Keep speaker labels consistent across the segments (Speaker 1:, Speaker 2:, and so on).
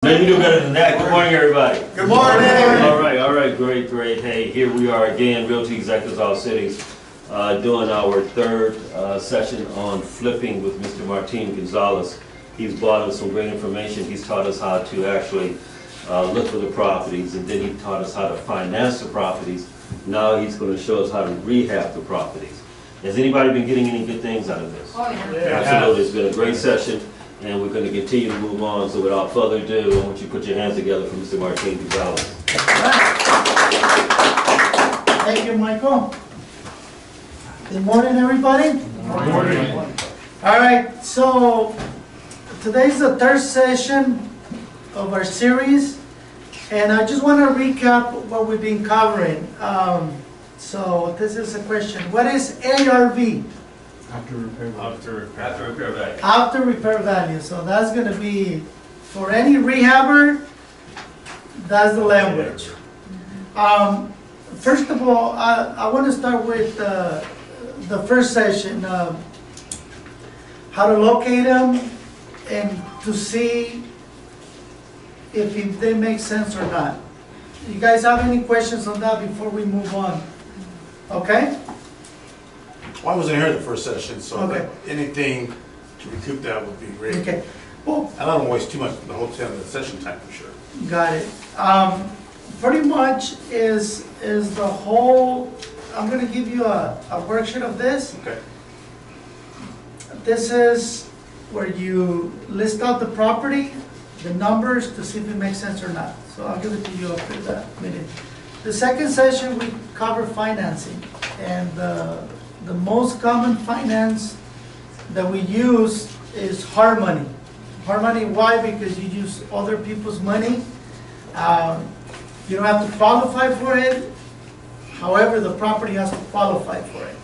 Speaker 1: Maybe do better than that. Good morning, everybody.
Speaker 2: Good morning.
Speaker 1: All right, great. Hey, here we are again, Realty Executives All Cities, doing our third session on flipping with Mr. Martin Gonzalez. He's brought us some great information. He's taught us how to actually look for the properties, and then he taught us how to finance the properties. Now he's going to show us how to rehab the properties. Has anybody been getting any good things out of this?
Speaker 3: Oh, yeah.
Speaker 1: Absolutely. It's been a great session, and we're going to continue to move on. So without further ado, I want you to put your hands together for Mr. Martin Gonzalez.
Speaker 2: Thank you, Michael. Good morning, everybody.
Speaker 3: Good morning.
Speaker 2: All right, so today's the third session of our series, and I just want to recap what we've been covering. So this is a question. What is ARV?
Speaker 4: After repair value.
Speaker 1: After repair value.
Speaker 2: After repair value. So that's going to be, for any rehabber, that's the language. First of all, I want to start with the first session, how to locate them and to see if they make sense or not. You guys have any questions on that before we move on? Okay?
Speaker 4: Well, I wasn't here the first session, so
Speaker 2: Okay.
Speaker 4: anything to recoup that would be great.
Speaker 2: Okay. Well,
Speaker 4: I don't want to waste too much of the whole time of the session time for sure.
Speaker 2: got it. Pretty much is the whole, I'm going to give you a worksheet of this.
Speaker 4: Okay.
Speaker 2: This is where you list out the property, the numbers, to see if it makes sense or not. So I'll give it to you after that minute. The second session, we cover financing. And the most common finance that we use is hard money. Hard money, why? Because you use other people's money. You don't have to qualify for it. However, the property has to qualify for it.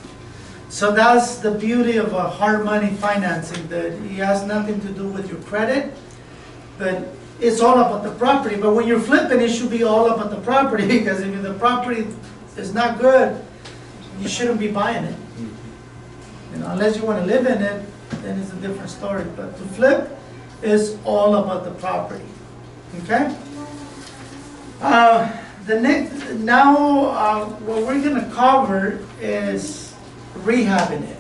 Speaker 2: So that's the beauty of a hard money financing, that it has nothing to do with your credit, but it's all about the property. But when you're flipping, it should be all about the property, because if the property is not good, you shouldn't be buying it. You know, unless you want to live in it, then it's a different story. But to flip is all about the property. Okay? What we're going to cover is rehabbing it.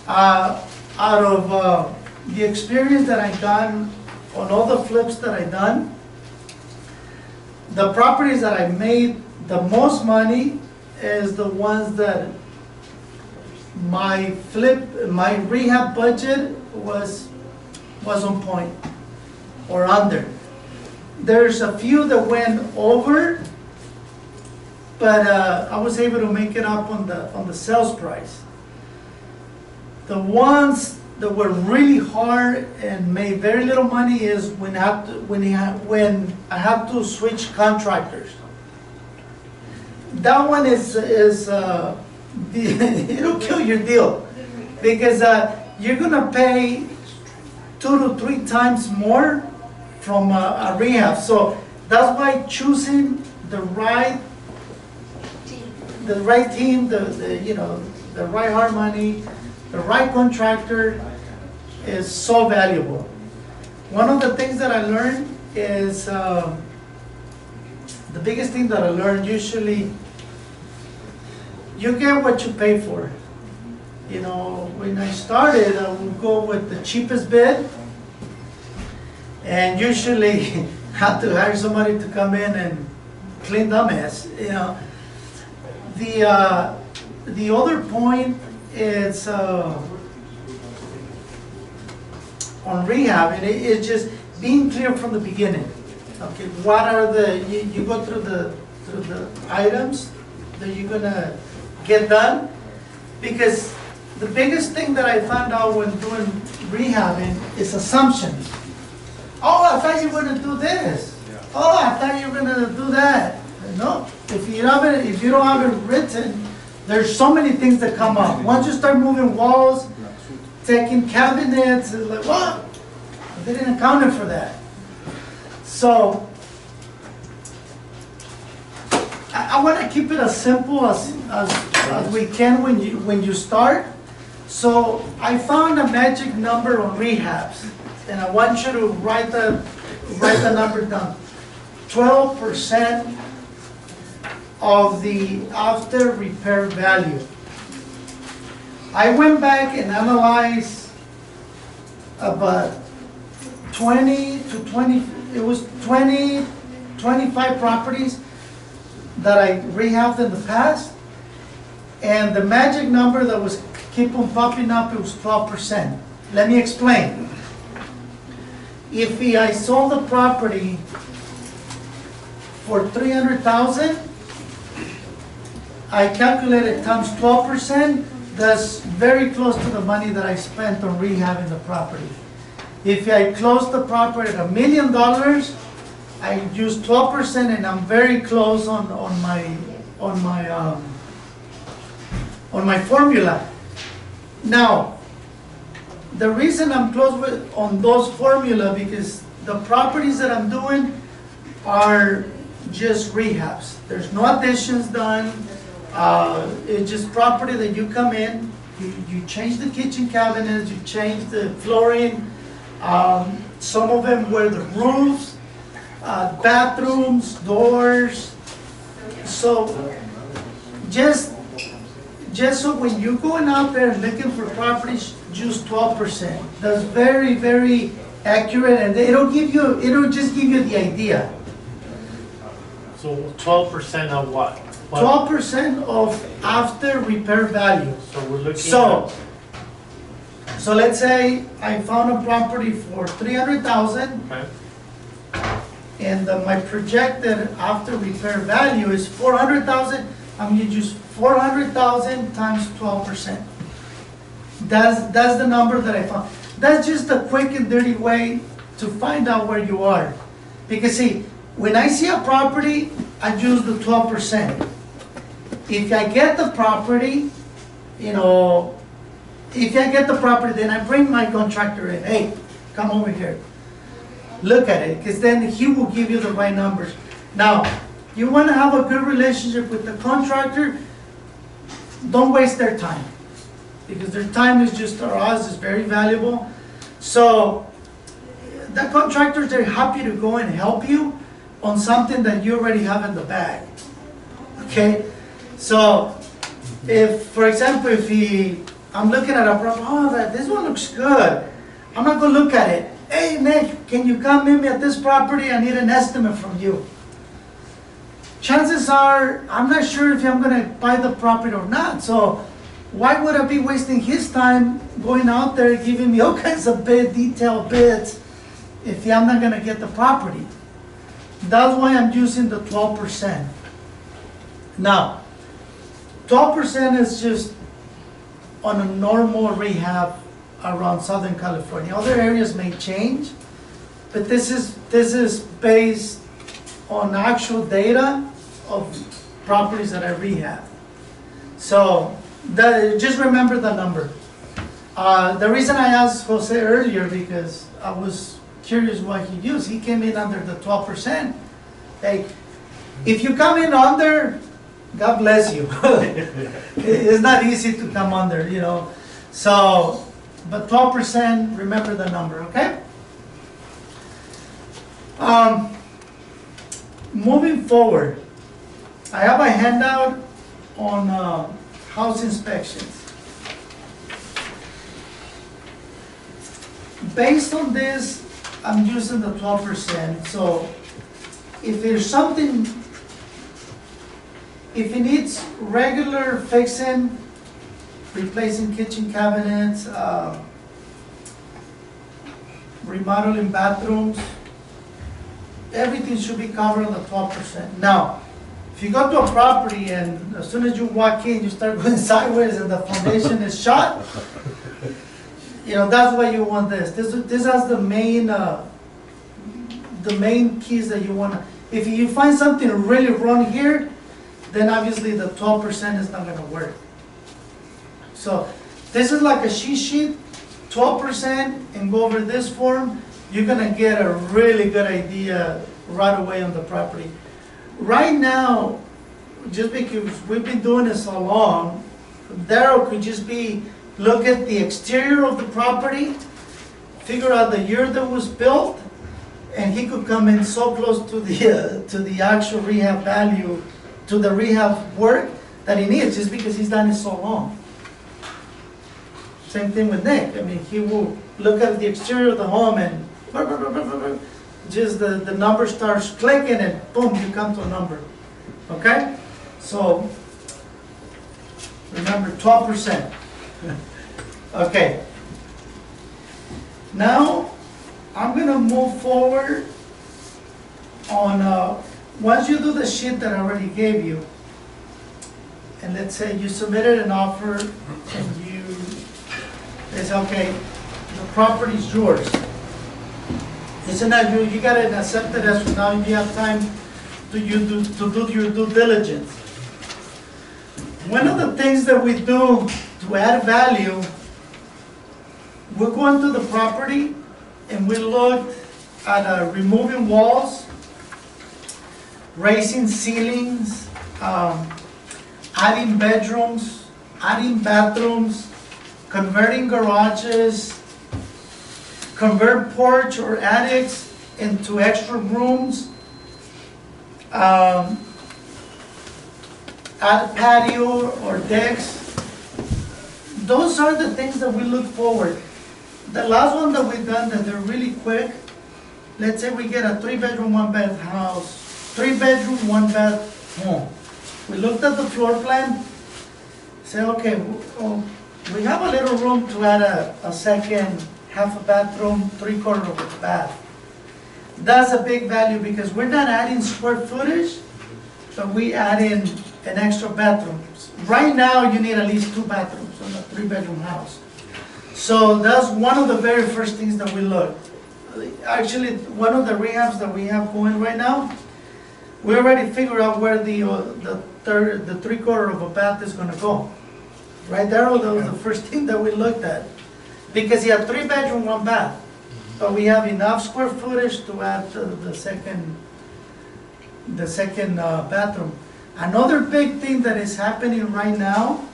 Speaker 2: Out of the experience that I've done on all the flips that I've done, the properties that I made the most money is the ones that my rehab budget was on point or under. There's a few that went over, but I was able to make it up on the sales price. The ones that were really hard and made very little money is when I have to switch contractors. That one is it'll kill your deal, because you're gonna pay 2 to 3 times more from a rehab. So that's why choosing the right team, the right hard money, the right contractor is so valuable. One of the things that I learned is, the biggest thing that I learned, usually you get what you pay for. You know, when I started, I would go with the cheapest bid, and usually have to hire somebody to come in and clean the mess. You know, the other point is on rehab, and it's just being clear from the beginning. Okay, what are you go through the items that you're gonna get done, because the biggest thing that I found out when doing rehabbing is assumptions. Oh, I thought you were gonna do this. Oh, I thought you were gonna do that. No, if you don't have it written, there's so many things that come up. Once you start moving walls, taking cabinets, it's like, what? They didn't account for that. So I want to keep it as simple as we can when you start. So I found a magic number on rehabs, and I want you to write write the number down. 12% of the after repair value. I went back and analyzed about 20 to 20, it was 20, 25 properties that I rehabbed in the past. And the magic number that was keep on popping up, it was 12%. Let me explain. If I sold the property for $300,000, I calculated times 12%, that's very close to the money that I spent on rehabbing the property. If I close the property at $1 million, I use 12% and I'm very close on my formula. Now, the reason I'm close on those formula because the properties that I'm doing are just rehabs. There's no additions done. It's just property that you come in, you change the kitchen cabinets, you change the flooring. Some of them were the roofs, bathrooms, doors. So just so when you're going out there looking for properties, use 12%. That's very, very accurate, and it'll just give you the idea.
Speaker 3: So 12% of what?
Speaker 2: 12% of after repair value.
Speaker 3: So we're looking
Speaker 2: So let's say I found a property for $300,000,
Speaker 3: Okay.
Speaker 2: and my projected after repair value is $400,000. I'm gonna use $400,000 times 12%. That's the number that I found. That's just a quick and dirty way to find out where you are. Because see, when I see a property, I use the 12%. If I get the property, then I bring my contractor in. Hey, come over here. Look at it, because then he will give you the right numbers. Now, you want to have a good relationship with the contractor, don't waste their time. Because their time is just, or ours is very valuable. So, the contractors, they're happy to go and help you on something that you already have in the bag. Okay? So, if, for example, I'm looking at a property, this one looks good. I'm not going to look at it. Hey, Nick, can you come meet me at this property? I need an estimate from you. Chances are, I'm not sure if I'm going to buy the property or not. So, why would I be wasting his time going out there giving me all kinds of detailed bids if I'm not going to get the property? That's why I'm using the 12%. Now, 12% is just on a normal rehab around Southern California. Other areas may change, but this is based on actual data of properties that I rehab. So just remember the number. The reason I asked Jose earlier, because I was curious what he used. He came in under the 12%. Hey, if you come in under, God bless you. It's not easy to come under, So, but 12%, remember the number, okay? Moving forward, I have a handout on house inspections. Based on this, I'm using the 12%. So if there's something, if it needs regular fixing, replacing kitchen cabinets, remodeling bathrooms, everything should be covered on the 12%. Now, if you go to a property and as soon as you walk in, you start going sideways and the foundation is shot, that's why you want this. This has the main keys that you want to. If you find something really wrong here, then obviously the 12% is not going to work. So this is like a cheat sheet, 12%, and go over this form. You're going to get a really good idea right away on the property. Right now, just because we've been doing this so long, Daryl could just look at the exterior of the property, figure out the year that was built, and he could come in so close to the actual rehab value, to the rehab work that he needs, just because he's done it so long. Same thing with Nick. I mean, he will look at the exterior of the home and just the number starts clicking and boom, you come to a number. Okay? So, remember, 12%. Okay. Now, I'm gonna move forward on, once you do the sheet that I already gave you, and let's say you submitted an offer and they say, okay, the property's yours. It's not you, you gotta accept it as now you have time to do your due diligence. One of the things that we do to add value, we go into the property and we look at removing walls, raising ceilings, adding bedrooms, adding bathrooms, converting garages, convert porch or attics into extra rooms, add patio or decks. Those are the things that we look forward. The last one that we've done that they're really quick, let's say we get a 3-bedroom, 1-bath house, 3-bedroom, 1-bath home. We looked at the floor plan, say, okay, we have a little room to add a second half a bathroom, 3/4 of a bath. That's a big value because we're not adding square footage, but we add in an extra bathroom. Right now, you need at least 2 bathrooms on a 3-bedroom house. So that's one of the very first things that we look. Actually, one of the rehabs that we have going right now, we already figured out where the 3/4 of a bath is gonna go. Right there, that was the first thing that we looked at. Because you have 3-bedroom, 1 bath. But we have enough square footage to add the second bathroom. Another big thing that is happening right now,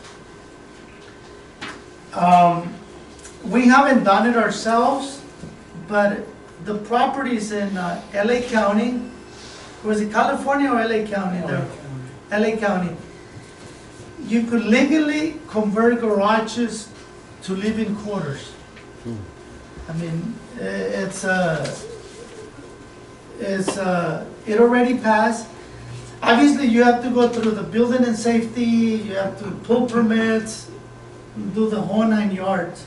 Speaker 2: we haven't done it ourselves, but the properties in LA County, was it California or LA County? LA County. You could legally convert garages to living quarters. I mean, it already passed. Obviously, you have to go through the building and safety, you have to pull permits, do the whole 9 yards.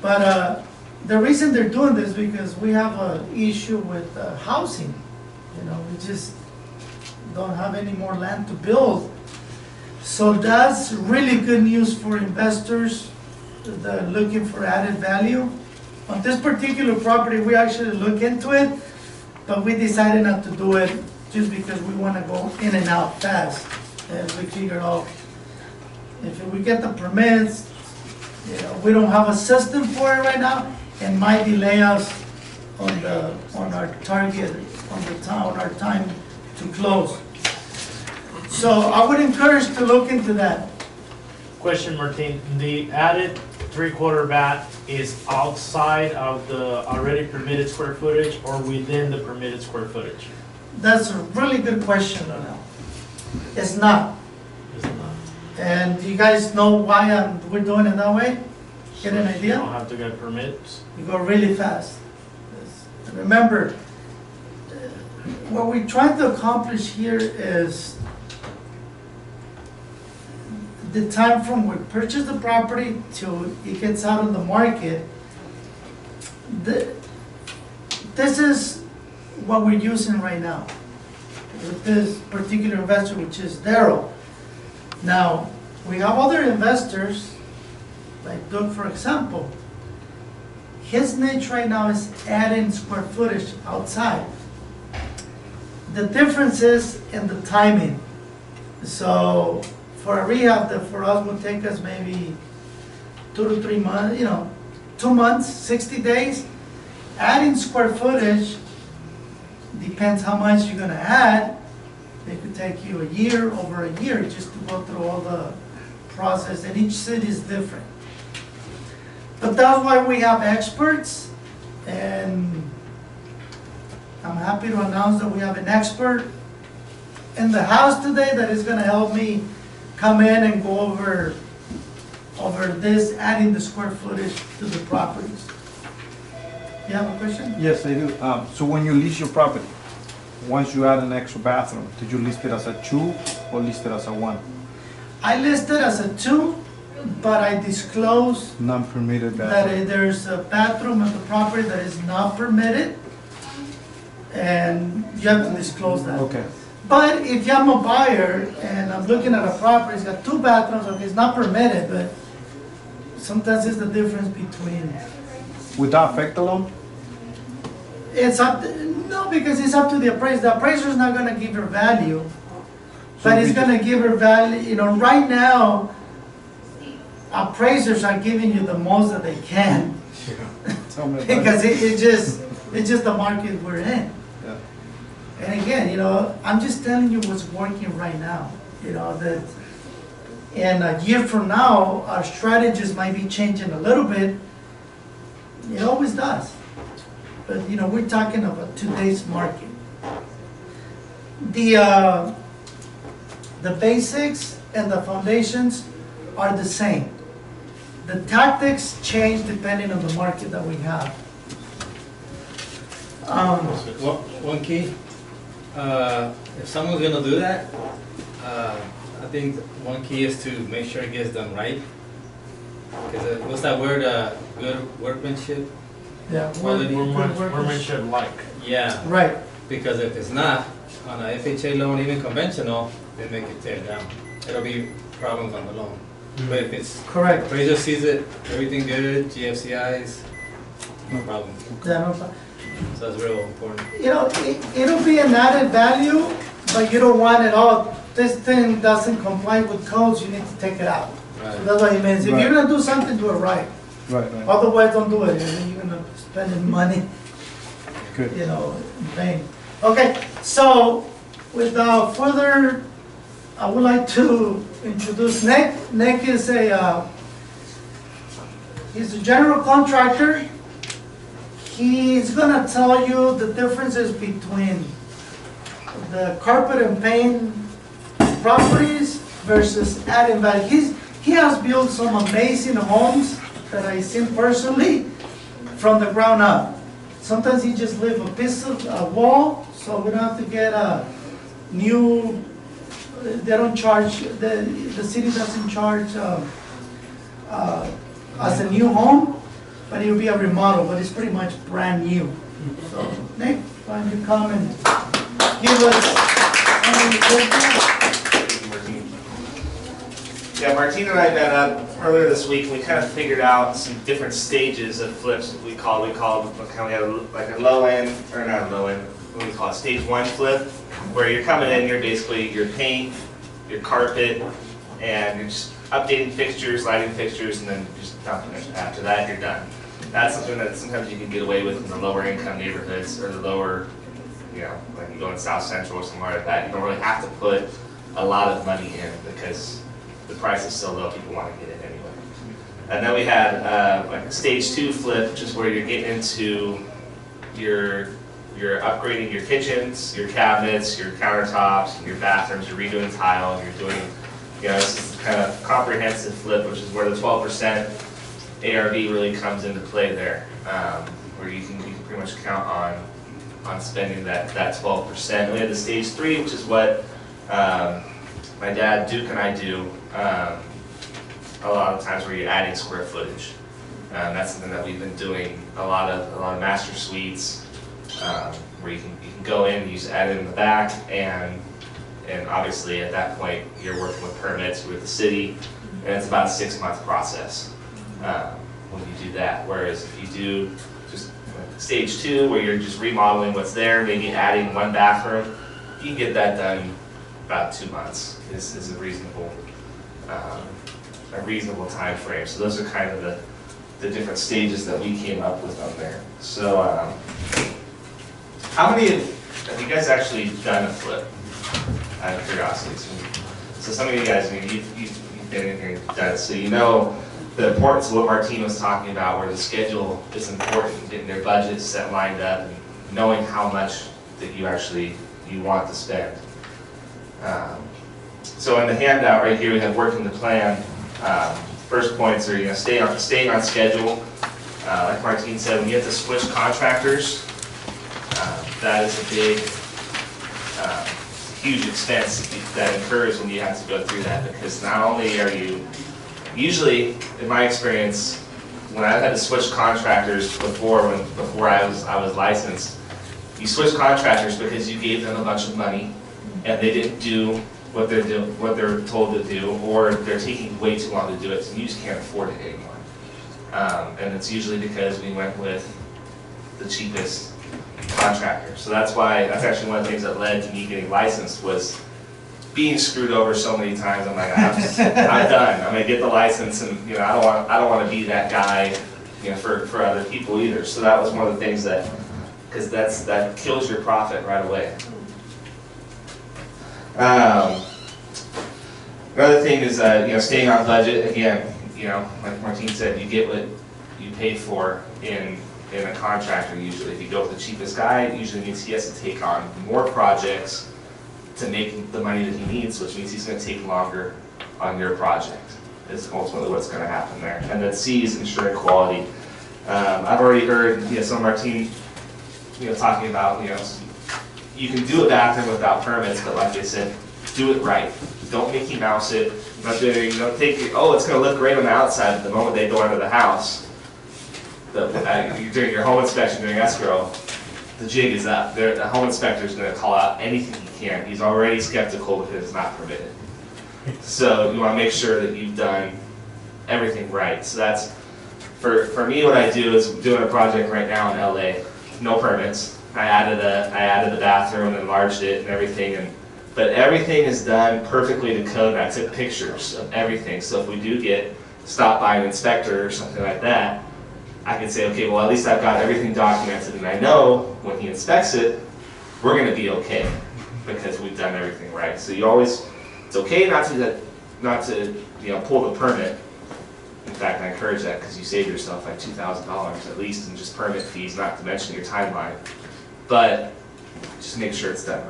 Speaker 2: But the reason they're doing this is because we have an issue with housing. You know, we just don't have any more land to build. So that's really good news for investors that are looking for added value. On this particular property, we actually look into it, but we decided not to do it just because we want to go in and out fast. And we figured out if we get the permits, you know, we don't have a system for it right now, and might delay us on our target, on our time to close. So I would encourage to look into that.
Speaker 3: Question, Martin, the added 3/4 bath is outside of the already permitted square footage or within the permitted square footage?
Speaker 2: That's a really good question, Ronell. It's not.
Speaker 3: Is it not?
Speaker 2: And do you guys know why we're doing it that way? Get an
Speaker 3: You
Speaker 2: idea?
Speaker 3: don't have to get permits?
Speaker 2: You go really fast. Remember, what we're trying to accomplish here is the time from we purchase the property till it gets out on the market. This is what we're using right now with this particular investor, which is Daryl. Now, we have other investors, like Doug, for example. His niche right now is adding square footage outside. The difference is in the timing. So for a rehab that for us would take us maybe 2 to 3 months, 2 months, 60 days. Adding square footage depends how much you're gonna add. It could take you a year, over a year, just to go through all the process, and each city is different. But that's why we have experts, and I'm happy to announce that we have an expert in the house today that is gonna help me come in and go over this, adding the square footage to the properties. You have a question?
Speaker 5: Yes, I do. So when you lease your property, once you add an extra bathroom, did you list it as a 2 or list it as a 1?
Speaker 2: I listed as a 2, but I disclose
Speaker 5: Non-permitted
Speaker 2: that
Speaker 5: bathroom.
Speaker 2: there's a bathroom at the property that is not permitted, and you have to disclose that.
Speaker 5: Okay,
Speaker 2: But if I'm a buyer and I'm looking at a property, it's got 2 bathrooms, okay, it's not permitted, but sometimes it's the difference between,
Speaker 5: would that affect the loan?
Speaker 2: it's up, no, because it's up to the appraiser. The appraiser's not gonna give her value, but it's gonna give her value, you know, right now, appraisers are giving you the most that they can,
Speaker 5: Tell me about it.
Speaker 2: because it's just the market we're in.
Speaker 5: Yeah.
Speaker 2: And again, you know, I'm just telling you what's working right now, you know, that, and a year from now, our strategies might be changing a little bit. It always does. But, you know, we're talking about today's market. The basics and the foundations are the same. The tactics change depending on the market that we have.
Speaker 6: One key, if someone's gonna do that, I think one key is to make sure it gets done right. Because what's that word, good workmanship?
Speaker 2: Yeah,
Speaker 6: Quality
Speaker 3: Workmanship like.
Speaker 6: Yeah,
Speaker 2: right.
Speaker 6: because if it's not, on a FHA loan, even conventional, they make it tear down. It'll be problems on the loan. But if it's,
Speaker 2: Correct.
Speaker 6: appraiser sees it, everything good, GFCIs, no problem.
Speaker 2: Yeah, no problem.
Speaker 6: So that's real important.
Speaker 2: You know, it'll be an added value, but you don't want it all. This thing doesn't comply with codes, you need to take it out. So
Speaker 6: Right.
Speaker 2: that's what it means. If you're gonna do something, do it right.
Speaker 5: Right, right.
Speaker 2: Otherwise, don't do it. And then you're gonna spend money,
Speaker 5: Good.
Speaker 2: you know, in vain. Okay, so without further, I would like to introduce Nick. Nick is he's a general contractor. He's gonna tell you the differences between the carpet and paint properties versus adding value. He has built some amazing homes that I've seen personally from the ground up. Sometimes he just leave a piece of a wall, so we don't have to get a new, they don't charge, the city doesn't charge as a new home, but it will be a remodel, but it's pretty much brand new. So, Nick, why don't you come and give us,
Speaker 7: Yeah, Martina and I met up earlier this week, and we kind of figured out some different stages of flips. We call them kind of like a low end, or not a low end, what do we call it, stage 1 flip, where you're coming in, you're basically your paint, your carpet, and you're just updating fixtures, lighting fixtures, and then just dumping it. After that, you're done. That's something that sometimes you can get away with in the lower income neighborhoods, or the lower, you know, like you go in South Central or somewhere like that. You don't really have to put a lot of money in, because the price is so low, people want to get it anyway. And then we had like a stage 2 flip, which is where you're getting into you're upgrading your kitchens, your cabinets, your countertops, your bathrooms, you're redoing tile, you're doing, you know, this is kind of comprehensive flip, which is where the 12% ARV really comes into play there, where you can pretty much count on spending that 12%. We had the stage 3, which is what my dad, Duke, and I do a lot of times, where you're adding square footage. That's something that we've been doing a lot of master suites, where you can go in, you just add it in the back, and obviously at that point you're working with permits with the city, and it's about a 6-month process when you do that. Whereas if you do just stage 2, where you're just remodeling what's there, maybe adding 1 bathroom, you can get that done about 2 months. Is a reasonable time frame. So those are kind of the different stages that we came up with on there. So how many have you guys actually done a flip, out of curiosity? So some of you guys, I mean, you've been in here and done it, so you know the importance of what Martine was talking about, where the schedule is important, getting their budgets set lined up, and knowing how much that you want to spend. So in the handout right here, we have working the plan. First points are, staying on schedule. Like Martine said, when you have to switch contractors, that is a big, huge expense that incurs when you have to go through that, because not only are you, usually, in my experience, when I've had to switch contractors before I was licensed, you switch contractors because you gave them a bunch of money and they didn't do what they're told to do, or they're taking way too long to do it, so you just can't afford it anymore. And it's usually because we went with the cheapest contractor. So that's actually one of the things that led to me getting licensed, was being screwed over so many times. I'm like, I'm done. I'm gonna get the license, and I don't want to be that guy, for other people either. So that was one of the things because that kills your profit right away. Another thing is staying on budget. Again, like Martine said, you get what you pay for in a contractor. Usually, if you go with the cheapest guy, it usually means he has to take on more projects to make the money that he needs, which means he's going to take longer on your project. Is ultimately what's going to happen there. And then C is ensuring quality. I've already heard some of our team talking about you can do a bathroom without permits, but like they said, do it right. Don't Mickey Mouse it. Don't take it, it's going to look great on the outside, but the moment they go into the house, during your home inspection, during escrow, the jig is up. The home inspector is going to call out anything he can. He's already skeptical because it's not permitted. So you want to make sure that you've done everything right. So that's, for me, what I do is doing a project right now in LA, no permits. I added the bathroom and enlarged it and everything, but everything is done perfectly to code, and I took pictures of everything. So if we do get stopped by an inspector or something like that, I can say, okay, well, at least I've got everything documented, and I know when he inspects it, we're going to be okay because we've done everything right. So it's okay not to pull the permit. In fact, I encourage that, because you save yourself like $2,000 at least in just permit fees, not to mention your timeline. But just make sure it's done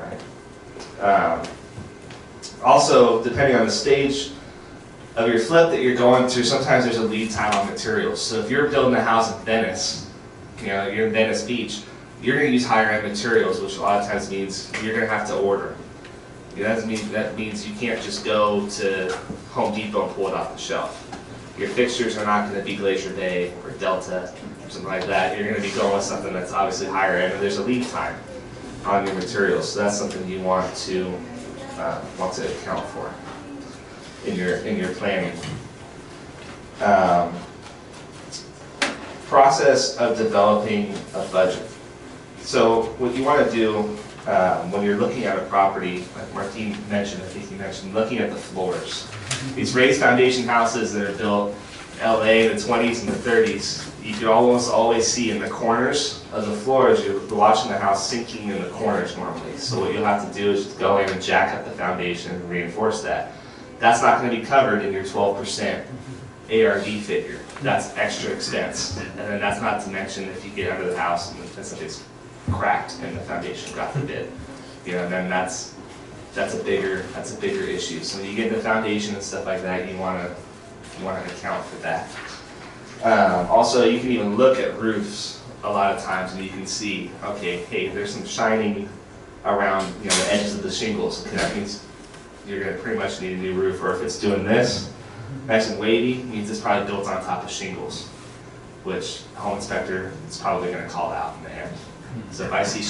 Speaker 7: right. Also, depending on the stage of your flip that you're going through, sometimes there's a lead time on materials. So if you're building a house in Venice, you're in Venice Beach, you're going to use higher end materials, which a lot of times means you're going to have to order. That means you can't just go to Home Depot and pull it off the shelf. Your fixtures are not going to be Glacier Bay or Delta or something like that. You're going to be going with something that's obviously higher end, and there's a lead time on your materials. So that's something you want to account for in your planning. Process of developing a budget. So what you want to do when you're looking at a property, like Martine mentioned, I think he mentioned, looking at the floors. These raised foundation houses that are built in LA in the 20s and the 30s, you can almost always see in the corners of the floors, you're watching the house sinking in the corners normally. So what you'll have to do is just go in and jack up the foundation and reinforce that. That's not going to be covered in your 12% ARV figure. That's extra expense. And then that's not to mention if you get under the house and it's cracked in the foundation, God forbid. Then that's a bigger issue. So when you get the foundation and stuff like that, you want to account for that. Also, you can even look at roofs a lot of times, and you can see, okay, hey, there's some shining around the edges of the shingles. Okay, that means you're going to pretty much need a new roof. Or if it's doing this, nice and wavy, means it's probably built on top of shingles, which the home inspector is probably going to call out in the end. So if I see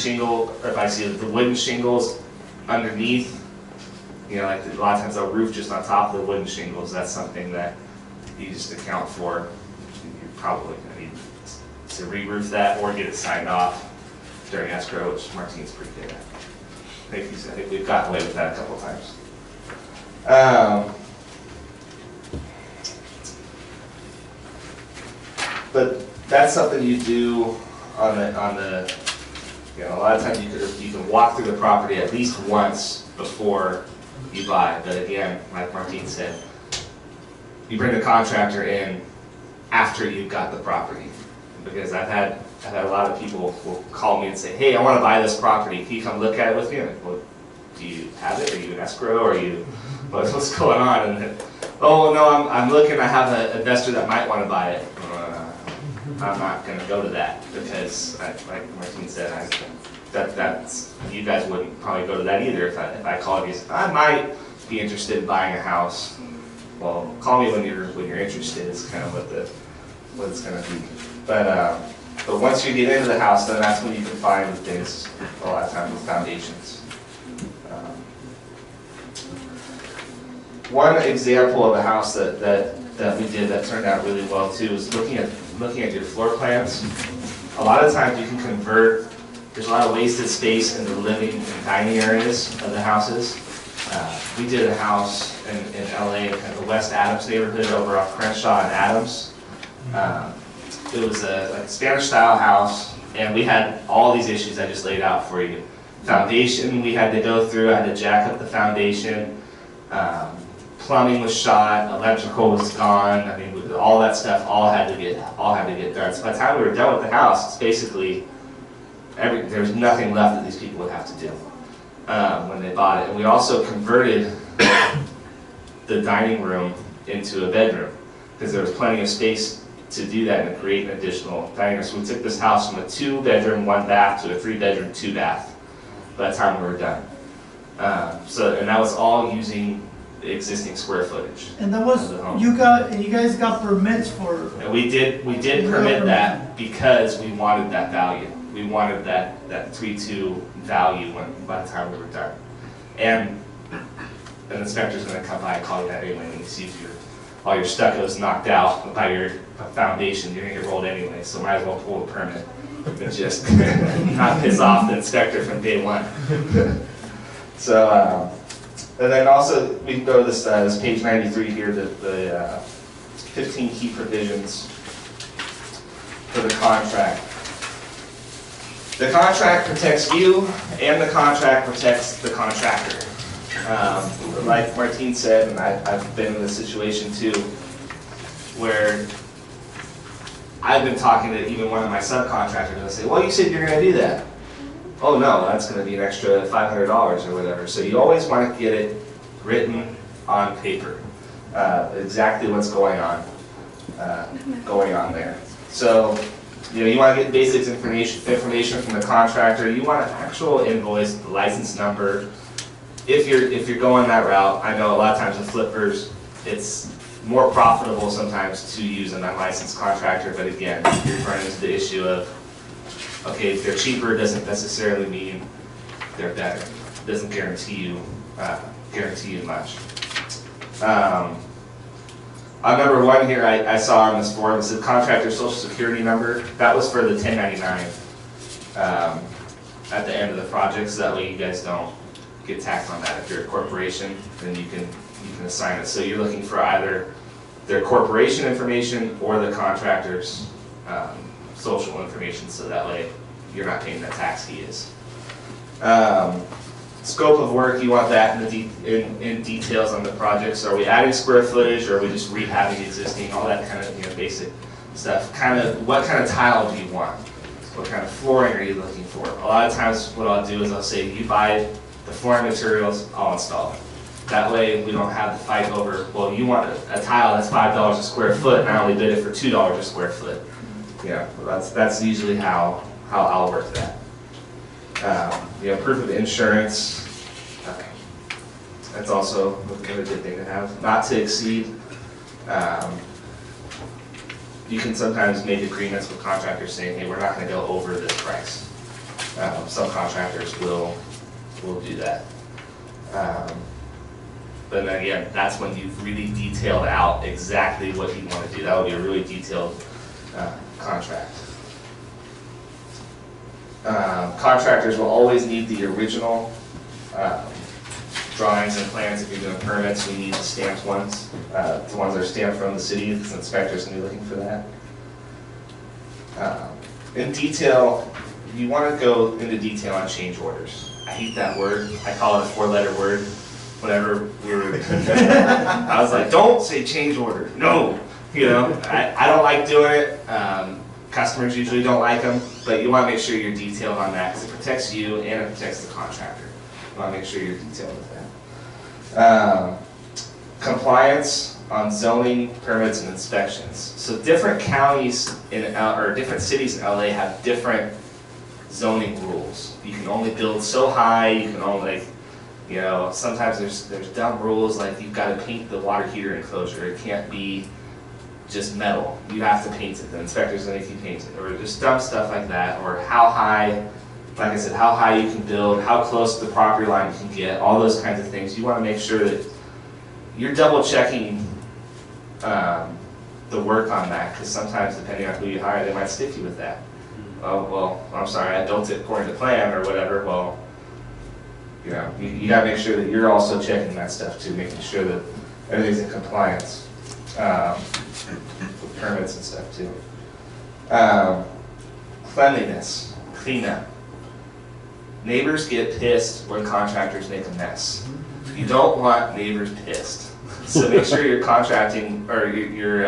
Speaker 7: the wooden shingles underneath, like a lot of times a roof just on top of the wooden shingles, that's something that you just account for. You're probably going to need to re-roof that or get it signed off during escrow, which Martine's pretty good at. I think we've gotten away with that a couple of times. But that's something you do on the a lot of times you can walk through the property at least once before you buy. But again, like Martine said, you bring the contractor in after you've got the property. Because I've I've had a lot of people will call me and say, hey, I want to buy this property. Can you come look at it with me? I'm like, well, do you have it? Are you an escrow? Are you, what's going on? And then, oh, no, I'm looking. I have an investor that might want to buy it. I'm not going to go to that because, like Martin said, that's you guys wouldn't probably go to that either if I called you. I might be interested in buying a house. Well, call me when you're interested. Is kind of what it's going to be. But once you get into the house, then that's when you can find the things. A lot of times with foundations. One example of a house that we did that turned out really well too is looking at your floor plans. A lot of times you can convert. There's a lot of wasted space in the living and dining areas of the houses. We did a house in LA, kind of the West Adams neighborhood over off Crenshaw and Adams. It was a Spanish-style house, and we had all these issues I just laid out for you. Foundation, we had to go through. I had to jack up the foundation. Plumbing was shot. Electrical was gone. I mean, all that stuff all had to get done. So by the time we were done with the house, it's basically there was nothing left that these people would have to do when they bought it. And we also converted the dining room into a bedroom because there was plenty of space to do that and create an additional dining room. So we took this house from a 2-bedroom, 1-bath to a 3-bedroom, 2-bath by the time we were done. And that was all using the existing square footage.
Speaker 2: And that was, you guys got permits for?
Speaker 7: And we did permit that because we wanted that value. We wanted that 3.2 value by the time we were done. And an inspector's going to come by and call you that anyway when he sees all your stucco is knocked out by your foundation. You're going to get rolled anyway, so might as well pull a permit and just not piss off the inspector from day one. So, and then also we can go to this page 93 here, the 15 key provisions for the contract. The contract protects you, and the contract protects the contractor. Like Martin said, and I've been in this situation too, where I've been talking to even one of my subcontractors, and I say, well, you said you're going to do that. Oh no, that's going to be an extra $500 or whatever. So you always want to get it written on paper, exactly what's going on there. So, you want to get basic information from the contractor. You want an actual invoice, the license number. If you're going that route, I know a lot of times with flippers, it's more profitable sometimes to use an unlicensed contractor. But again, you're running into the issue of, okay, if they're cheaper, doesn't necessarily mean they're better. It doesn't guarantee you much. On number 1 here, I saw on this form, it said contractor social security number. That was for the 1099 at the end of the project, so that way you guys don't get taxed on that. If you're a corporation, then you can assign it. So you're looking for either their corporation information or the contractor's social information, so that way you're not paying the tax he is. Scope of work, you want that in details on the project. So are we adding square footage, or are we just rehabbing existing? All that kind of basic stuff. What kind of tile do you want? What kind of flooring are you looking for? A lot of times, what I'll do is I'll say, you buy the flooring materials, I'll install it. That way, we don't have to fight over. Well, you want a tile that's $5 a square foot, and I only bid it for $2 a square foot. Yeah, well, that's usually how I'll work that. Proof of insurance. That's also a good thing to have. Not to exceed. You can sometimes make agreements with contractors saying, hey, we're not going to go over this price. Some contractors will do that. But then again, that's when you've really detailed out exactly what you want to do. That would be a really detailed contract. Contractors will always need the original drawings and plans. If you're doing permits, we need the stamped ones, the ones that are stamped from the city, because inspectors can be looking for that. In detail, you want to go into detail on change orders. I hate that word. I call it a 4-letter word. Whenever we were, I was like, don't say change order. No, I don't like doing it. Customers usually don't like them. But you wanna make sure you're detailed on that, because it protects you and it protects the contractor. You wanna make sure you're detailed with that. Compliance on zoning, permits, and inspections. So different counties or different cities in LA have different zoning rules. You can only build so high, you can only, you know, sometimes there's dumb rules like you've got to paint the water heater enclosure. It can't be just metal. You have to paint it. The inspector's gonna make you paint it. Or just dumb stuff like that. Or how high, like I said, how high you can build, how close to the property line you can get, all those kinds of things. You want to make sure that you're double checking the work on that, because sometimes depending on who you hire, they might stick you with that. Oh, well, I'm sorry, I built it according to plan or whatever. Well, you know, you gotta make sure that you're also checking that stuff too, making sure that everything's in compliance with permits and stuff too. Cleanliness, cleanup. Neighbors get pissed when contractors make a mess. You don't want neighbors pissed. So make sure you're contracting, or you're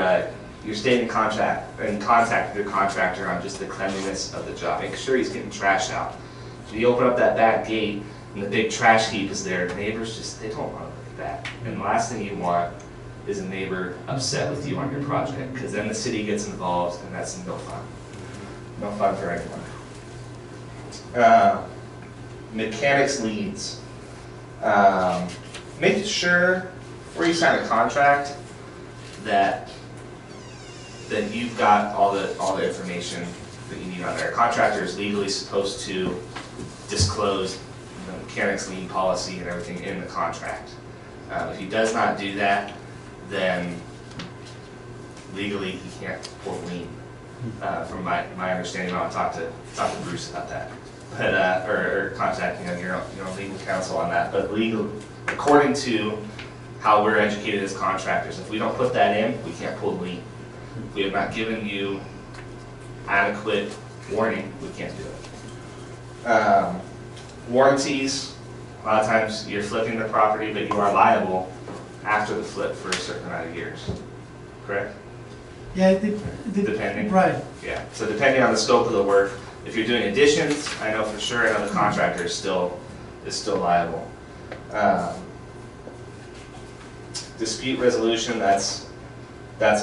Speaker 7: staying in contact with your contractor on just the cleanliness of the job. Make sure he's getting trash out. If you open up that back gate and the big trash heap is there, neighbors just, they don't want to look at that. And the last thing you want is a neighbor upset with you on your project, because then the city gets involved and that's no fun. No fun for anyone. Mechanics liens. Make sure before you sign a contract that you've got all the information that you need on there. A contractor is legally supposed to disclose the mechanics lien policy and everything in the contract. If he does not do that, then legally he can't pull a lien. From my understanding, I'll talk to Bruce about that. But or contact your own legal counsel on that. But legal, according to how we're educated as contractors, if we don't put that in, we can't pull the lien. If we have not given you adequate warning, we can't do it. Warranties, a lot of times you're flipping the property, but you are liable after the flip for a certain amount of years, correct?
Speaker 2: Yeah,
Speaker 7: Depending.
Speaker 2: Right.
Speaker 7: Yeah, so depending on the scope of the work, if you're doing additions, I know for sure another contractor is still liable. Dispute resolution, that's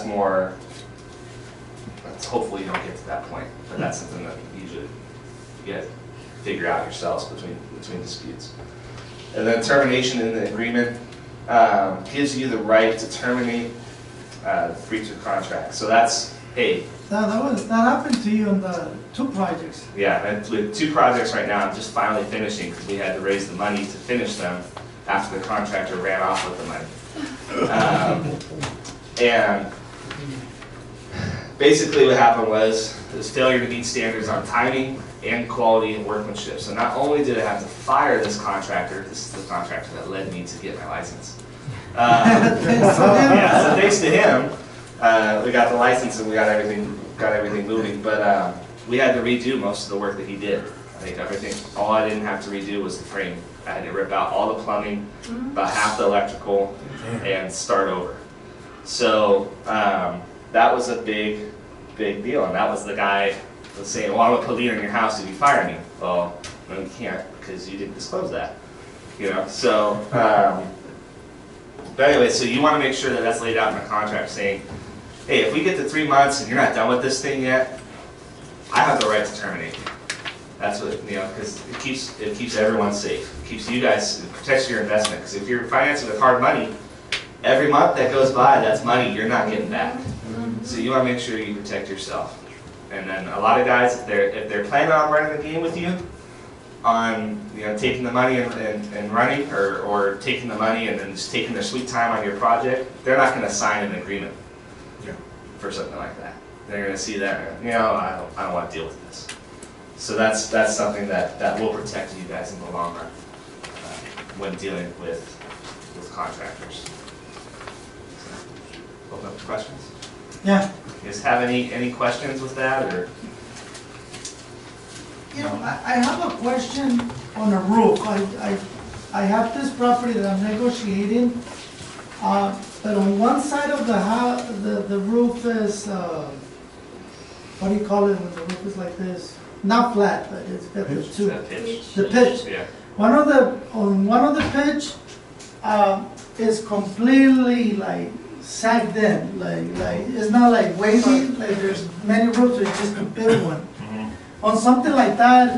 Speaker 7: more, hopefully you don't get to that point, but that's something that usually you get to figure out yourselves between disputes. And then termination in the agreement gives you the right to terminate the breach of contract. So that's, hey.
Speaker 2: That happened to you on the 2 projects.
Speaker 7: Yeah, and with 2 projects right now, I'm just finally finishing because we had to raise the money to finish them after the contractor ran off with the money. And basically what happened was failure to meet standards on timing and quality and workmanship. So not only did I have to fire this contractor, this is the contractor that led me to get my license. Yeah, so thanks to him, we got the license and we got everything moving. But we had to redo most of the work that he did. I think everything, all I didn't have to redo was the frame. I had to rip out all the plumbing, about half the electrical, and start over. So that was a big deal. And that was the guy that was saying, well, I'm gonna put lien on your house if you fire me. Well, no, you can't because you didn't disclose that. You know, so, but anyway, so you wanna make sure that that's laid out in the contract saying, hey, if we get to 3 months and you're not done with this thing yet, I have the right to terminate you. That's what, you know, because it keeps everyone safe. It keeps you guys, it protects your investment. Because if you're financing with hard money, every month that goes by, that's money you're not getting back. So you want to make sure you protect yourself. And then a lot of guys, if they're planning on running the game with you, on taking the money and running, or taking the money and then just taking their sweet time on your project, they're not going to sign an agreement for something like that. They're going to see that, I don't want to deal with this. So that's something that will protect you guys in the long run when dealing with contractors. So, open up to questions.
Speaker 2: Yeah.
Speaker 7: You guys have any questions with that, or?
Speaker 2: I have a question on the roof. I have this property that I'm negotiating, but on one side of the house, the roof is, what do you call it when the roof is like this? not flat, but it's got the two,
Speaker 7: That pitch.
Speaker 2: the pitch.
Speaker 7: Yeah.
Speaker 2: On one of the pitch, is completely like sagged in, like, it's not like wavy, like there's many roofs, it's just a big one. On something like that,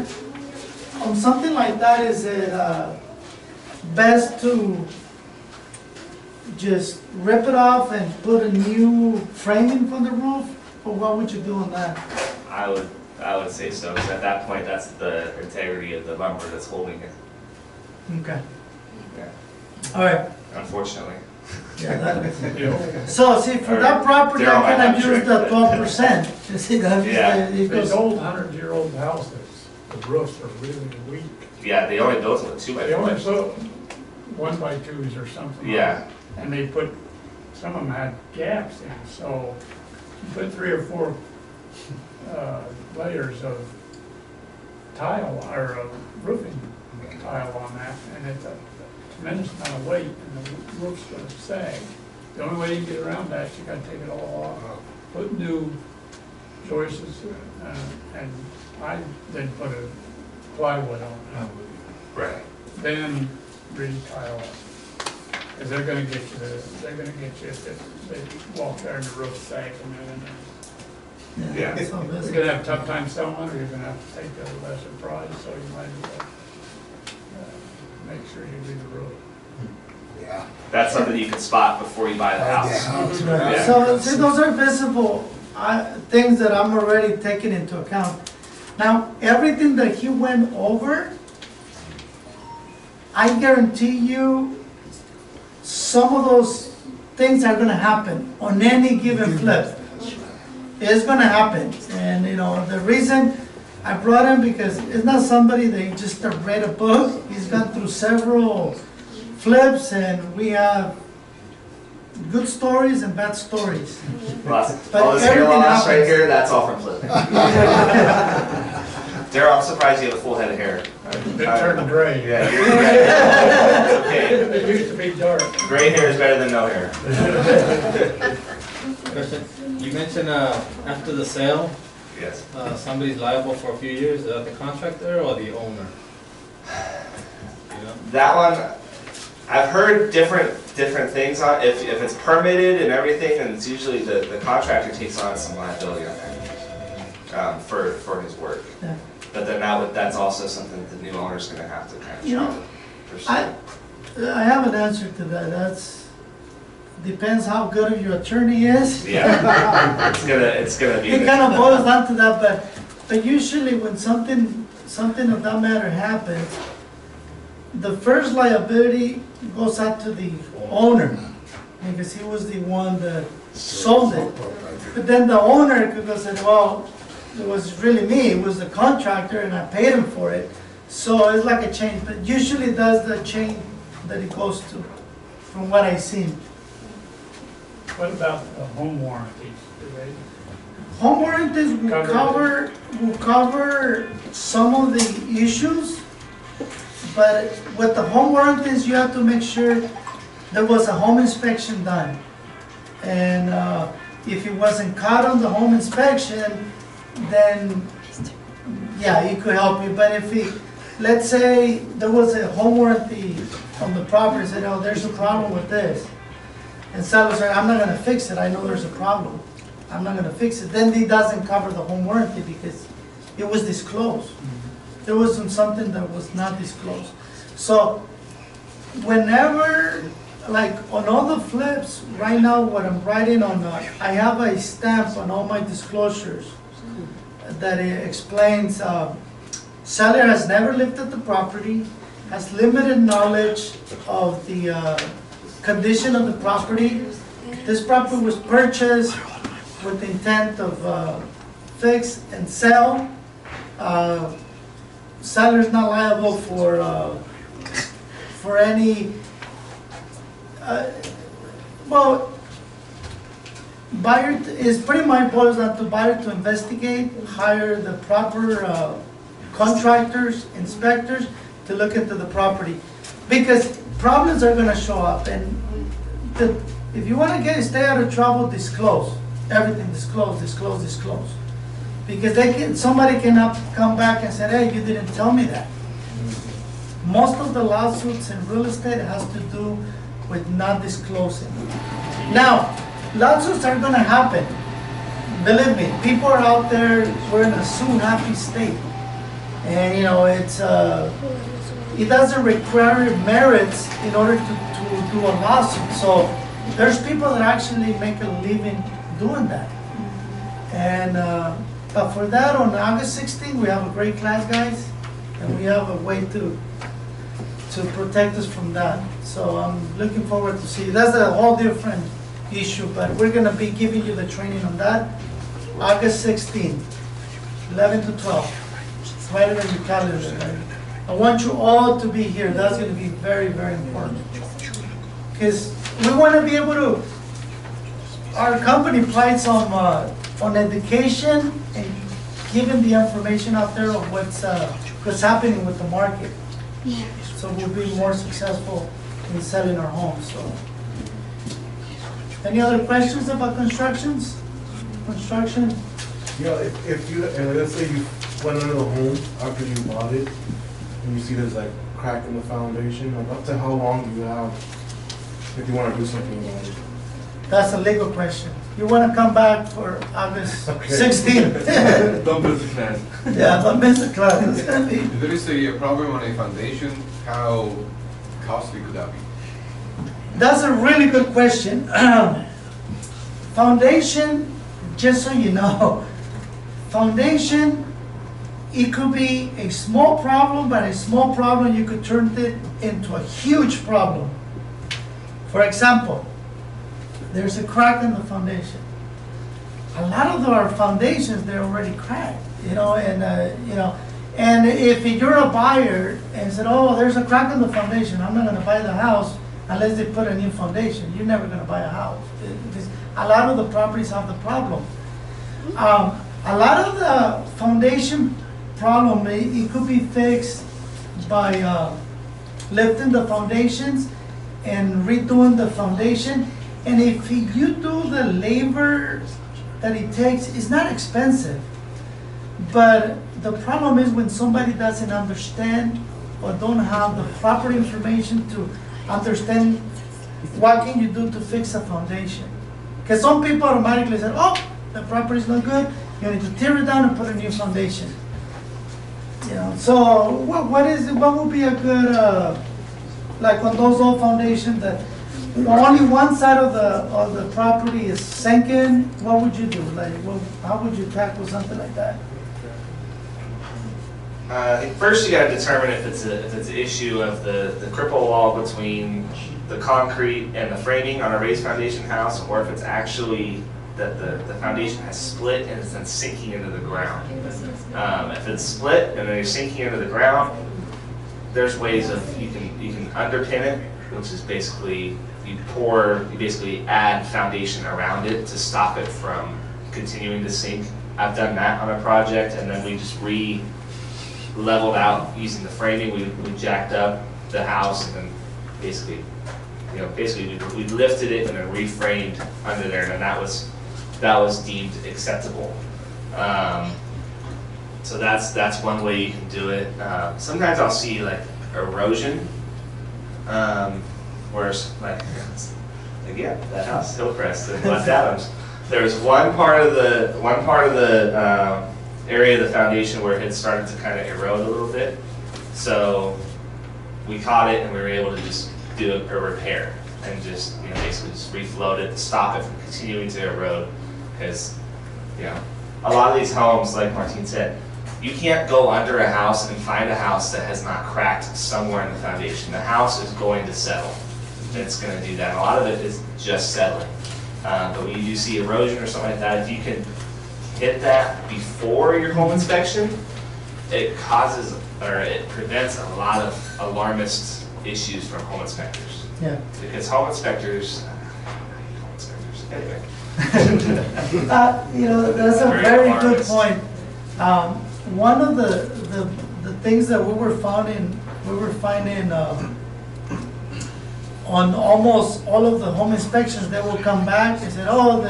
Speaker 2: is it, best to just rip it off and put a new framing for the roof, or what would you do on that?
Speaker 7: I would say so, because at that point, that's the integrity of the lumber that's holding it,
Speaker 2: Okay,
Speaker 7: yeah,
Speaker 2: all right.
Speaker 7: unfortunately.
Speaker 2: Yeah, that, so see, for that property,
Speaker 7: Daryl
Speaker 2: I
Speaker 7: might have
Speaker 2: cannot
Speaker 7: a
Speaker 2: use
Speaker 7: trick,
Speaker 2: the
Speaker 7: but-
Speaker 2: 12%. You see, that,
Speaker 7: Yeah.
Speaker 2: it goes,
Speaker 8: These old 100-year-old houses, the roofs are really weak.
Speaker 7: Yeah, they only built it with 2 by
Speaker 8: They only
Speaker 7: 4s.
Speaker 8: put 1x2s or something.
Speaker 7: Yeah,
Speaker 8: And they put, some of them had gaps in, so you put 3 or 4 layers of tile, or roofing tile on that, and it's a tremendous amount of weight, and the roof's gonna sag. The only way you can get around that, you gotta take it all off, put new joists, and I then put a plywood on it.
Speaker 7: right.
Speaker 8: Then re-tile it. Cause they're gonna get you, if they walk there and the roof's sagging and
Speaker 7: Yeah.
Speaker 2: that's all
Speaker 8: you're
Speaker 2: this.
Speaker 8: gonna have a tough time selling, or you're gonna have to take the lesser price, so you might as well make sure you do the roof.
Speaker 7: That's something you can spot before you buy the house. Yeah.
Speaker 2: So, see, those are visible, things that I'm already taking into account. Now, everything that he went over, I guarantee you, some of those things are gonna happen on any given flip. It's gonna happen, and you know, the reason I brought him, because it's not somebody that just read a book. He's gone through several flips, and we have good stories and bad stories. But
Speaker 7: All this hair
Speaker 2: everything
Speaker 7: loss right
Speaker 2: happens.
Speaker 7: here, that's all from flipping. Daryl, I'm surprised you have a full head of hair.
Speaker 8: It turned gray.
Speaker 7: Yeah, you're right. Okay,
Speaker 8: It used to be dark.
Speaker 7: gray hair is better than no hair.
Speaker 6: Question, you mentioned, after the sale,
Speaker 7: Yes.
Speaker 6: somebody's liable for a few years, is that the contractor or the owner? You know?
Speaker 7: That one, I've heard different things on, if it's permitted and everything, and it's usually the contractor takes on some liability on that, for his work.
Speaker 2: Yeah.
Speaker 7: But then that's also something that the new owner's gonna have to kind of
Speaker 2: You
Speaker 7: try
Speaker 2: know,
Speaker 7: to pursue.
Speaker 2: I have an answer to that. Depends how good of your attorney is.
Speaker 7: Yeah, it's gonna be.
Speaker 2: It kind of boils down to that, but usually when something of that matter happens, the first liability goes out to the owner, because he was the one that sold it. But then the owner could go say, well, it was really me, it was the contractor, and I paid him for it. So it's like a chain, but usually that's the chain that it goes to, from what I've seen.
Speaker 8: What about the home warranties? Do they?
Speaker 2: Home warranties will cover some of the issues, but with the home warranties, you have to make sure there was a home inspection done. And if it wasn't caught on the home inspection, then, yeah, it could help you. But let's say there was a home warranty on the property, said, oh, there's a problem with this. And seller's like, I'm not gonna fix it, I know there's a problem. I'm not gonna fix it. Then it doesn't cover the home warranty because it was disclosed. There wasn't something that was not disclosed. So whenever, like on all the flips, right now what I'm writing on, I have a stamp on all my disclosures that it explains, seller has never lived at the property, has limited knowledge of the condition of the property. This property was purchased with the intent of fix and sell. Seller's not liable for any, well, buyer is pretty much boils down to buyer to investigate, hire the proper contractors, inspectors to look into the property. Because problems are gonna show up, and if you wanna stay out of trouble, disclose. Everything disclose. Because somebody cannot come back and say, hey, you didn't tell me that. Most of the lawsuits in real estate has to do with not disclosing. Now, lawsuits are gonna happen. Believe me, people are out there, we're in a sue-happy state. And, it doesn't require merits in order to do a lawsuit. So there's people that actually make a living doing that. And, but for that, on August 16th, we have a great class, guys, and we have a way to protect us from that. So I'm looking forward to see. That's a whole different issue, but we're gonna be giving you the training on that. August 16th, 11 to 12. Write it on your calendar. Right? I want you all to be here. That's gonna be very, very important. Because we wanna be able to, our company prides on education and giving the information out there of what's happening with the market. So we'll be more successful in selling our homes. So, any other questions about construction?
Speaker 9: Yeah, if you, let's say you went into the home after you bought it, and you see there's like crack in the foundation, like up to how long do you have if you want to do something about it?
Speaker 2: That's a legal question. You want to come back for August 16th?
Speaker 10: Don't miss the class.
Speaker 2: Yeah, don't miss the class. It's gonna be.
Speaker 10: If there is a problem on a foundation, how costly could that be?
Speaker 2: That's a really good question. Foundation, just so you know, foundation, it could be a small problem, but a small problem you could turn it into a huge problem. For example, there's a crack in the foundation. A lot of our foundations, they're already cracked, and if you're a buyer and said, oh, there's a crack in the foundation, I'm not gonna buy the house unless they put a new foundation. You're never gonna buy a house. Because a lot of the properties have the problem. A lot of the foundation problem, it could be fixed by lifting the foundations and redoing the foundation. And if you do the labor that it takes, it's not expensive. But the problem is when somebody doesn't understand or don't have the proper information to understand what can you do to fix a foundation. Because some people automatically say, oh, the property is not good, you need to tear it down and put a new foundation. So what would be a good, like on those old foundations that only one side of the property is sinking, what would you do? Like, how would you tackle something like that?
Speaker 7: First, you got to determine if it's an issue of the cripple wall between the concrete and the framing on a raised foundation house, or if it's actually that the foundation has split and it's then sinking into the ground. If it's split and then you're sinking into the ground, there's ways of you can underpin it, which is basically you basically add foundation around it to stop it from continuing to sink. I've done that on a project, and then we just leveled out using the framing. We jacked up the house and then basically we lifted it and then reframed under there, and that was deemed acceptable. So that's one way you can do it. Sometimes I'll see like erosion, where like again that house Hillcrest in West Adams. There's one part of the area of the foundation where it had started to kind of erode a little bit. So we caught it and we were able to just do a repair and just basically just refloat it to stop it from continuing to erode. Because a lot of these homes, like Martin said, you can't go under a house and find a house that has not cracked somewhere in the foundation. The house is going to settle. It's going to do that. A lot of it is just settling. But when you do see erosion or something like that, if you can hit that before your home inspection, it prevents a lot of alarmist issues from home inspectors.
Speaker 2: Yeah.
Speaker 7: Because home inspectors, anyway.
Speaker 2: That's a very good point. One of the things that we were finding on almost all of the home inspections, they will come back and say, oh,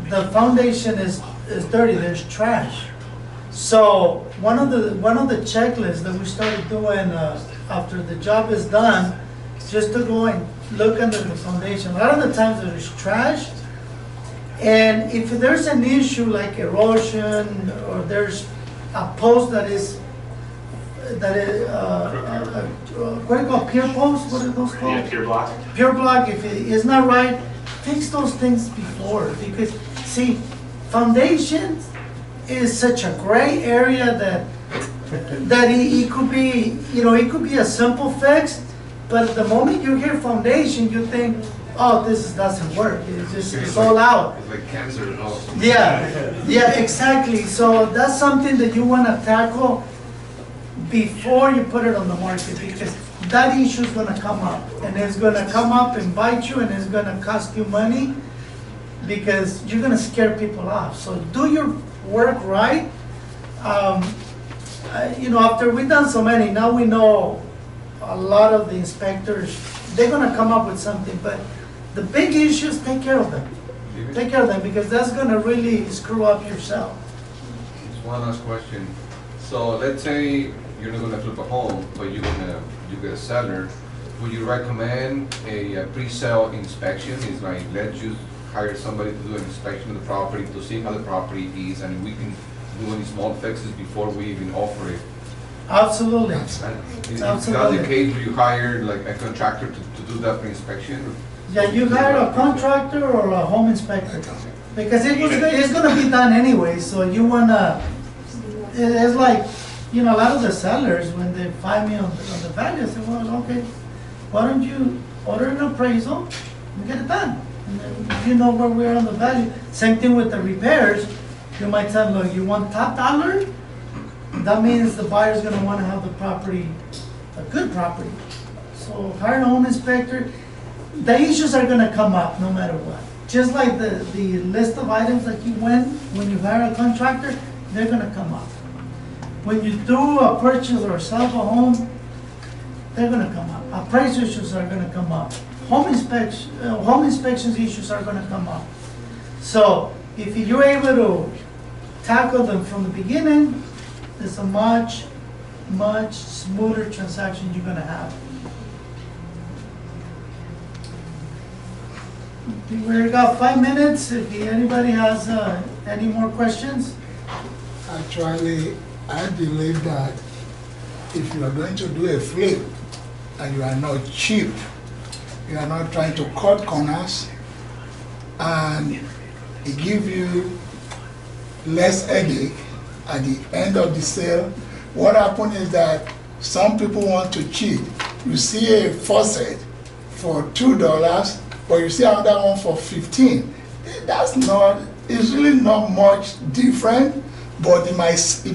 Speaker 2: the foundation is is dirty, there's trash. So one of the checklists that we started doing after the job is done, just to go and look under the foundation. A lot of the times there's trash, and if there's an issue like erosion or there's a post that is what do you call pier post? What are those called?
Speaker 7: Yeah, pure block.
Speaker 2: Pure block, if it is not right, fix those things before, because see, foundation is such a gray area that it could be, it could be a simple fix, but the moment you hear foundation, you think, oh, this doesn't work, it's all out.
Speaker 10: It's like cancer.
Speaker 2: Yeah, exactly. So that's something that you want to tackle before you put it on the market, because that issue is going to come up, and it's going to come up and bite you, and it's going to cost you money, because you're going to scare people off. So do your work right. After we've done so many, now we know a lot of the inspectors, they're going to come up with something, but the big issues, take care of them. Take care of them, because that's going to really screw up yourself.
Speaker 10: Just one last question. So let's say you're not gonna flip a home, but you get a seller. Would you recommend a pre-sale inspection? Is like, let you hire somebody to do an inspection of the property to see how the property is, and we can do any small fixes before we even offer it?
Speaker 2: Absolutely.
Speaker 10: Is that
Speaker 2: Absolutely.
Speaker 10: the case where you hire like a contractor to do that pre-inspection?
Speaker 2: Yeah, you hire a contractor or a home inspector, because it's gonna be done anyway, so you wanna, it's like, a lot of the sellers, when they find me on the value, I say, well, okay, why don't you order an appraisal and get it done? And then you know where we are on the value. Same thing with the repairs. You might tell them, look, you want top dollar? That means the buyer's gonna wanna have the property, a good property. So hire a home inspector. The issues are gonna come up no matter what. Just like the list of items that when you hire a contractor, they're gonna come up. When you do a purchase or sell a home, they're gonna come up. Appraisal issues are gonna come up. Home inspections issues are gonna come up. So if you're able to tackle them from the beginning, it's a much, much smoother transaction you're gonna have. We've got 5 minutes. If anybody has any more questions?
Speaker 11: Actually, I believe that if you are going to do a flip and you are not cheap, you are not trying to cut corners, and it gives you less headache at the end of the sale. What happens is that some people want to cheat. You see a faucet for $2, but you see another one for 15. It's really not much different, but it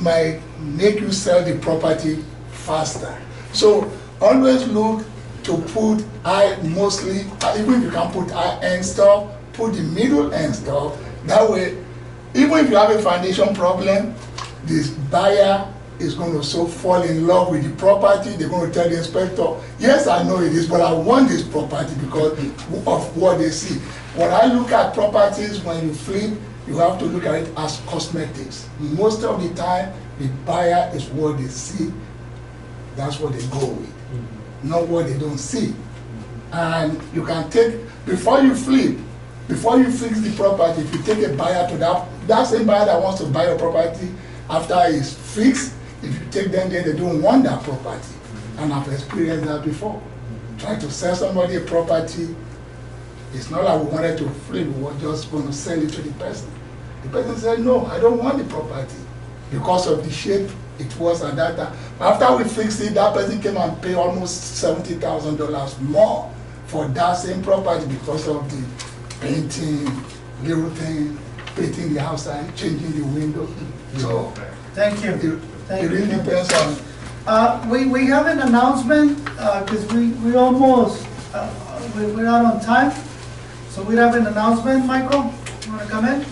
Speaker 11: might make you sell the property faster. So always look to put mostly, even if you can put high-end stuff, put the middle-end stuff. That way, even if you have a foundation problem, this buyer is going to so fall in love with the property. They're going to tell the inspector, yes, I know it is, but I want this property because of what they see. When I look at properties, when you flip, you have to look at it as cosmetics. Most of the time, the buyer is what they see. That's what they go with, not what they don't see. And you can take, before you flip, before you fix the property, if you take a buyer to that same buyer that wants to buy your property, after it's fixed, if you take them there, they don't want that property. And I've experienced that before. Trying to sell somebody a property, it's not like we wanted to flip, we were just going to sell it to the person. The person said, no, I don't want the property because of the shape it was at that time. After we fixed it, that person came and paid almost $70,000 more for that same property because of the painting, little thing, painting the outside, changing the window. So
Speaker 2: Thank you.
Speaker 11: It really depends on.
Speaker 2: We have an announcement because we almost we're out on time, so we have an announcement. Michael, you want to come in?